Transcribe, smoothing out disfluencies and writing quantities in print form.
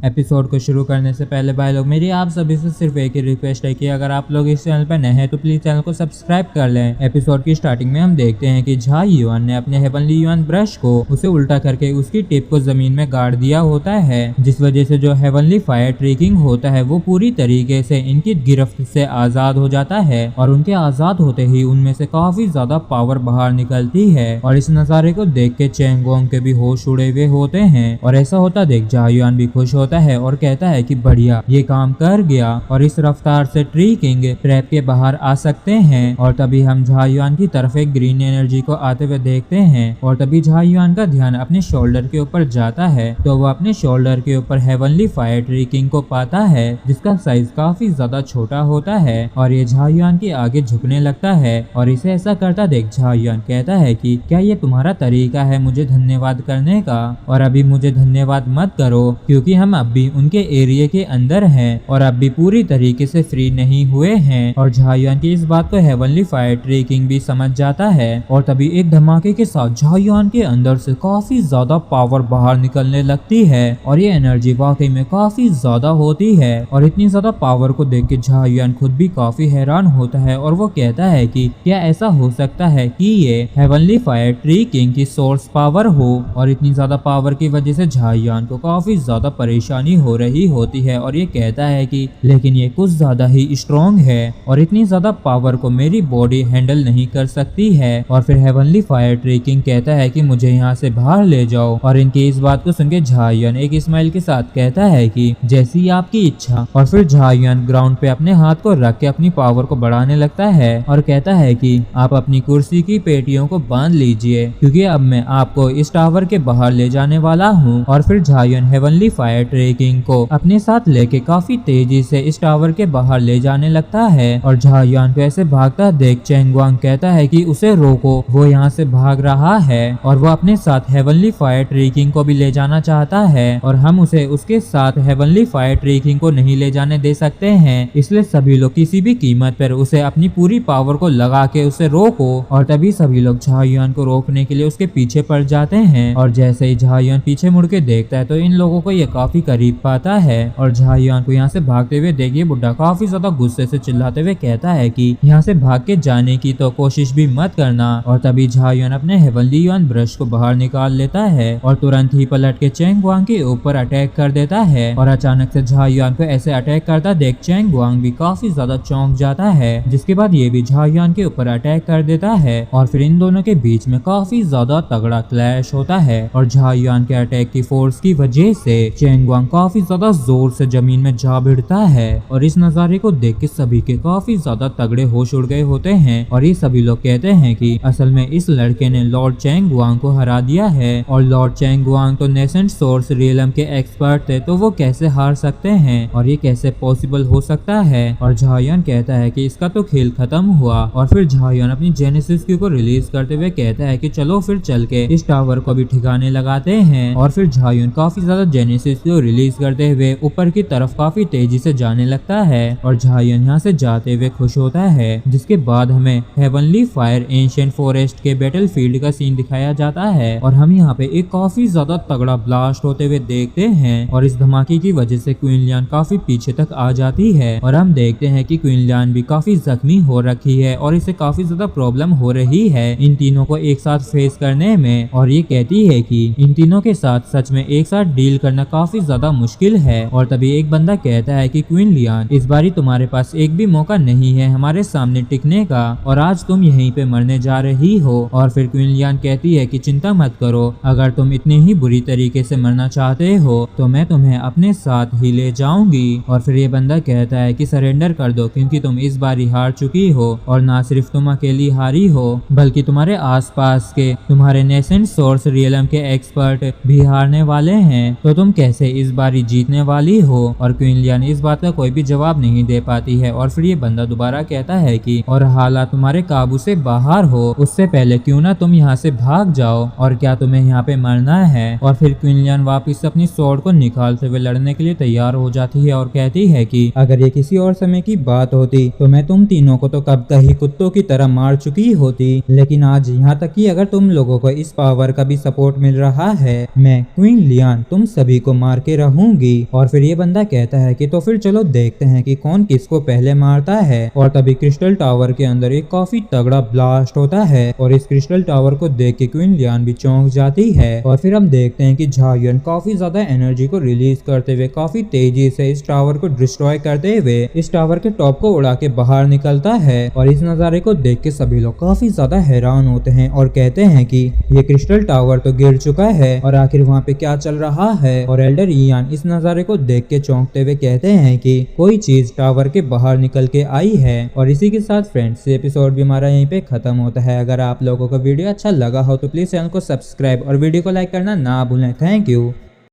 Episode को शुरू करने से पहले भाई लोग मेरी आप सभी से सिर्फ एक ही रिक्वेस्ट है कि अगर आप लोग इस चैनल पर नए हैं तो प्लीज चैनल को सब्सक्राइब कर लें। एपिसोड की स्टार्टिंग में हम देखते हैं कि झाई युआन ने अपने हेवनली युआन ब्रश को उसे उल्टा करके उसकी टिप को जमीन में गाड़ दिया होता है, जिस वजह से जो हेवनली फायर ट्री किंग होता है वो पूरी तरीके से इनकी गिरफ्त से आजाद हो जाता है और उनके आजाद होते ही उनमें से काफी ज्यादा पावर बाहर निकलती है। और इस नजारे को देख के चैंग वोंग के भी होश उड़े हुए होते हैं और ऐसा होता देख झाई युआन भी खुश होता है और कहता है कि बढ़िया ये काम कर गया और इस रफ्तार से ट्री किंग ट्रैप के बाहर आ सकते हैं। और तभी हम झाई युआन की तरफ एक ग्रीन एनर्जी को आते हुए देखते हैं और तभी झाई युआन का ध्यान अपने शोल्डर के ऊपर जाता है तो वो अपने शोल्डर के ऊपर हेवनली फायर ट्री किंग को पाता है जिसका साइज काफी ज्यादा छोटा होता है और ये झाई युआन के आगे झुकने लगता है और इसे ऐसा करता देख झाई युआन कहता है कि क्या ये तुम्हारा तरीका है मुझे धन्यवाद करने का, और अभी मुझे धन्यवाद मत करो क्योंकि हम अब भी उनके एरिया के अंदर हैं और अब भी पूरी तरीके से फ्री नहीं हुए हैं। और झाई युआन की इस बात को हेवनली फायर ट्री किंग भी समझ जाता है और तभी एक धमाके के साथ झाई युआन के अंदर से काफी ज्यादा पावर बाहर निकलने लगती है और ये एनर्जी वाकई में काफी ज्यादा होती है। और इतनी ज्यादा पावर को देख के झाई युआन खुद भी काफी हैरान होता है और वो कहता है कि क्या ऐसा हो सकता है कि ये हेवनली फायर ट्री किंग की सोर्स पावर हो। और इतनी ज्यादा पावर की वजह से झाई युआन को काफी ज्यादा परेशानी हो रही होती है और ये कहता है कि लेकिन ये कुछ ज्यादा ही स्ट्रॉन्ग है और इतनी ज्यादा पावर को मेरी बॉडी हैंडल नहीं कर सकती है। और फिर हेवनली फायर ट्री किंग कहता है कि मुझे यहाँ से बाहर ले जाओ और इनकी इस बात को सुनकर झाई युआन एक स्माइल के साथ कहता है कि जैसी आपकी इच्छा। और फिर झाई युआन ग्राउंड पे अपने हाथ को रख के अपनी पावर को बढ़ाने लगता है और कहता है कि आप अपनी कुर्सी की पेटियों को बांध लीजिए क्योंकि अब मैं आपको इस टावर के बाहर ले जाने वाला हूँ। और फिर Zhai Yuan heavenly fire tree king को अपने साथ लेके काफी तेजी से इस टावर के बाहर ले जाने लगता है और झाई युआन को ऐसे भागता देख चैंग वांग कहता है कि उसे रोको, वो यहाँ से भाग रहा है और वो अपने साथ हेवनली फायर ट्री किंग को भी ले जाना चाहता है और हम उसे उसके साथ हेवनली फायर ट्री किंग को नहीं ले जाने दे सकते हैं, इसलिए सभी लोग किसी भी कीमत पर उसे अपनी पूरी पावर को लगा के उसे रोको। और तभी सभी लोग झाई युआन को रोकने के लिए उसके पीछे पड़ जाते हैं और जैसे ही झाई युआन पीछे मुड़ के देखता है तो इन लोगों को ये काफी करीब पाता है और झाई युआन को यहाँ से भागते हुए देखिए बुड्ढा काफी ज्यादा गुस्से से चिल्लाते हुए कहता है कि यहाँ से भाग के जाने की तो कोशिश भी मत करना। और तभी झाई युआन अपने हेवनली युआन ब्रश को बाहर निकाल लेता है और तुरंत ही पलट के चैंग वांग के ऊपर अटैक कर देता है और अचानक से झाई युआन को ऐसे अटैक करता देख चैंग वांग भी काफी ज्यादा चौंक जाता है, जिसके बाद ये भी झाई युआन के ऊपर अटैक कर देता है और फिर इन दोनों के बीच में काफी ज्यादा तगड़ा क्लैश होता है और झाई युआन के अटैक की फोर्स की वजह से चैंग वांग काफी ज्यादा जोर से जमीन में जा भिड़ता है और इस नजारे को देख के सभी के काफी ज्यादा तगड़े होश उड़ गए होते हैं और ये सभी लोग कहते हैं कि असल में इस लड़के ने लॉर्ड चैंग वांग को हरा दिया है और लॉर्ड चैंग वांग तो नेसेंट सोर्स रियलम के एक्सपर्ट थे तो वो कैसे हार सकते हैं और ये कैसे पॉसिबल हो सकता है। और झाई युआन कहता है कि इसका तो खेल खत्म हुआ और फिर झाई युआन अपनी जेनेसिस की को रिलीज करते हुए कहता है कि चलो फिर चल के इस टावर को भी ठिकाने लगाते हैं। और फिर झाई युआन काफी ज्यादा जेनेसिस को रिलीज करते हुए ऊपर की तरफ काफी तेजी से जाने लगता है और झाई युआन यहाँ से जाते हुए खुश होता है, जिसके बाद हमें हेवनली फायर एंशिएंट फॉरेस्ट के बैटलफील्ड का सीन दिखाया जाता है और हम यहाँ पे एक काफी ज्यादा तगड़ा ब्लास्ट होते हुए देखते हैं और इस धमाके की वजह से क्वीन लियान काफी पीछे तक आ जाती है और हम देखते हैं कि क्वीन लियान भी काफी जख्मी हो रखी है और इसे काफी ज्यादा प्रॉब्लम हो रही है इन तीनों को एक साथ फेस करने में और ये कहती है कि इन तीनों के साथ सच में एक साथ डील करना काफी ज्यादा मुश्किल है। और तभी एक बंदा कहता है कि क्वीन लियान इस बारी तुम्हारे पास एक भी मौका नहीं है हमारे सामने टिकने का और आज तुम यहीं पे मरने जा रही हो। और फिर क्वीन लियान कहती है कि चिंता मत करो, अगर तुम इतने ही बुरी तरीके से मरना चाहते हो तो मैं तुम्हें अपने साथ ही ले जाऊंगी। और फिर ये बंदा कहता है कि सरेंडर कर दो क्योंकि तुम इस बारी हार चुकी हो और ना सिर्फ तुम अकेली हारी हो बल्कि तुम्हारे आसपास के तुम्हारे नेसेंट सोर्स रियलम के एक्सपर्ट भी हारने वाले हैं, तो तुम कैसे इस बारी जीतने वाली हो। और क्वीन लियान इस बात का कोई भी जवाब नहीं दे पाती है और फिर ये बंदा दोबारा कहता है कि और हालात तुम्हारे काबू से बाहर हो उससे पहले क्यों ना तुम यहाँ से भाग जाओ और क्या तुम्हें यहाँ पे मरना है। और फिर क्वीन लियान वापिस अपनी स्वॉर्ड को निकालते हुए लड़ने के लिए तैयार हो जाती है और कहती है कि अगर ये किसी और समय की बात होती तो मैं तुम तीनों को तो कब का ही कुत्तों की तरह मार चुकी होती, लेकिन आज यहाँ तक कि अगर तुम लोगों को इस पावर का भी सपोर्ट मिल रहा है मैं क्वीन लियान तुम सभी को मार के के रहूंगी। और फिर ये बंदा कहता है कि तो फिर चलो देखते हैं कि कौन किसको पहले मारता है। और तभी क्रिस्टल टावर के अंदर एक काफी तगड़ा ब्लास्ट होता है और इस क्रिस्टल टावर को देख के क्वीन लियान भी चौंक जाती है। और फिर हम देखते हैं कि झा युआन काफी ज्यादा एनर्जी को रिलीज करते हुए काफी तेजी से इस टावर को डिस्ट्रॉय करते हुए इस टावर के टॉप को उड़ा के बाहर निकलता है। और इस नजारे को देख के सभी लोग काफी ज्यादा हैरान होते हैं और कहते हैं कि ये क्रिस्टल टावर तो गिर चुका है और आखिर वहाँ पे क्या चल रहा है। और एल्डर इयान इस नजारे को देख के चौंकते हुए कहते हैं कि कोई चीज टावर के बाहर निकल के आई है। और इसी के साथ फ्रेंड्स एपिसोड भी हमारा यहीं पे खत्म होता है। अगर आप लोगों को वीडियो अच्छा लगा हो तो प्लीज चैनल को सब्सक्राइब और वीडियो को लाइक करना ना भूलें। Thank you.